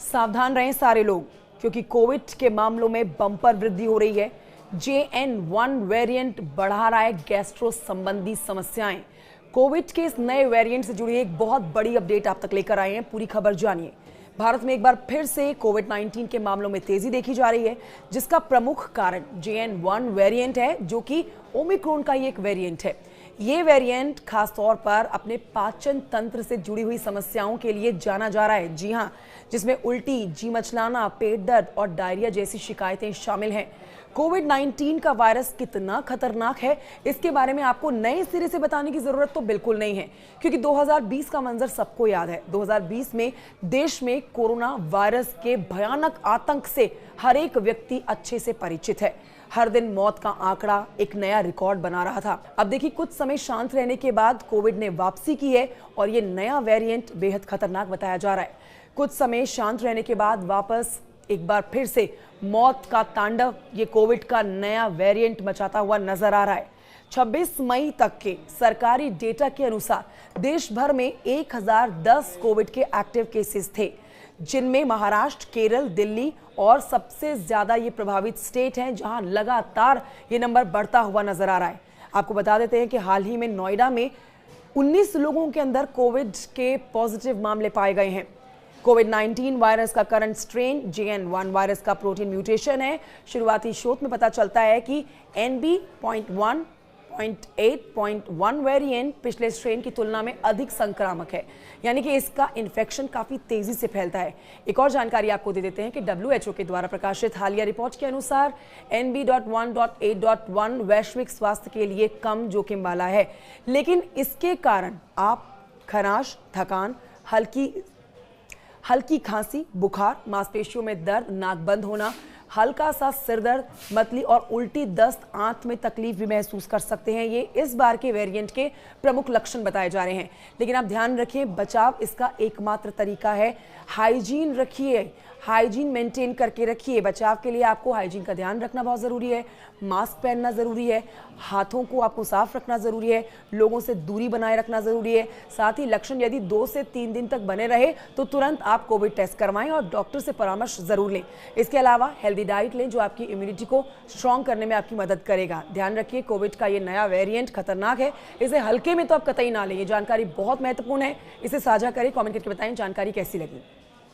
सावधान रहें सारे लोग, क्योंकि कोविड के मामलों में बम्पर वृद्धि हो रही है। JN.1 वेरिएंट बढ़ा रहा है गैस्ट्रो संबंधी समस्याएं। कोविड के इस नए वेरिएंट से जुड़ी एक बहुत बड़ी अपडेट आप तक लेकर आए हैं, पूरी खबर जानिए। भारत में एक बार फिर से कोविड-19 के मामलों में तेजी देखी जा रही है, जिसका प्रमुख कारण JN.1 वेरिएंट है, जो कि ओमिक्रॉन का ही एक वेरिएंट है। ये वेरिएंट खासतौर पर अपने पाचन तंत्र से जुड़ी हुई समस्याओं के लिए जाना जा रहा है। जी हां, जिसमें उल्टी, जी मचलाना, पेट दर्द और डायरिया जैसी शिकायतें शामिल हैं। कोविड-19 का वायरस कितना खतरनाक है, इसके बारे में आपको नए सिरे से बताने की जरूरत तो बिल्कुल नहीं है, क्योंकि 2020 का मंजर सबको याद है। 2020 में देश में कोरोना वायरस के भयानक आतंक से हर एक व्यक्ति अच्छे से परिचित है। हर दिन मौत का आंकड़ा एक नया रिकॉर्ड बना रहा था। अब देखिए, कुछ समय शांत रहने के बाद कोविड ने वापसी की है और ये नया वेरिएंट बेहद खतरनाक बताया जा रहा है। कुछ समय शांत रहने के बाद वापस एक बार फिर से मौत का तांडव ये कोविड का नया वेरिएंट मचाता हुआ नजर आ रहा है। 26 मई तक के सरकारी डेटा के अनुसार देश भर में 1010 कोविड के एक्टिव केसेस थे, जिनमें महाराष्ट्र, केरल, दिल्ली और सबसे ज्यादा ये प्रभावित स्टेट हैं, जहां लगातार ये नंबर बढ़ता हुआ नजर आ रहा है। आपको बता देते हैं कि हाल ही में नोएडा में 19 लोगों के अंदर कोविड के पॉजिटिव मामले पाए गए हैं। कोविड-19 वायरस का करंट स्ट्रेन JN.1 वायरस का प्रोटीन म्यूटेशन है। शुरुआती शोध में पता चलता है कि NB.1.8.1 वेरिएंट पिछले स्ट्रेन की तुलना में अधिक संक्रामक है, यानी कि इसका इन्फेक्शन काफी तेजी से फैलता है। एक और जानकारी आपको दे देते हैं कि WHO के द्वारा प्रकाशित हालिया रिपोर्ट के अनुसार NB.1.8.1 वैश्विक स्वास्थ्य के लिए कम जोखिम वाला है, लेकिन इसके कारण आप खराश, थकान, हल्की खांसी, बुखार, मांसपेशियों में दर्द, नाक बंद होना, हल्का सा सिर दर्द, मतली और उल्टी, दस्त, आंत में तकलीफ भी महसूस कर सकते हैं। ये इस बार के वेरिएंट के प्रमुख लक्षण बताए जा रहे हैं। लेकिन आप ध्यान रखिए, बचाव इसका एकमात्र तरीका है। हाइजीन रखिए, हाइजीन मेंटेन करके रखिए। बचाव के लिए आपको हाइजीन का ध्यान रखना बहुत ज़रूरी है। मास्क पहनना ज़रूरी है, हाथों को आपको साफ रखना ज़रूरी है, लोगों से दूरी बनाए रखना ज़रूरी है। साथ ही लक्षण यदि 2 से 3 दिन तक बने रहे तो तुरंत आप कोविड टेस्ट करवाएं और डॉक्टर से परामर्श ज़रूर लें। इसके अलावा हेल्दी डाइट लें, जो आपकी इम्यूनिटी को स्ट्रॉन्ग करने में आपकी मदद करेगा। ध्यान रखिए, कोविड का ये नया वेरिएंट खतरनाक है, इसे हल्के में तो आप कतई ना लें। ये जानकारी बहुत महत्वपूर्ण है, इसे साझा करें, कॉमेंट करके बताएं जानकारी कैसी लगी।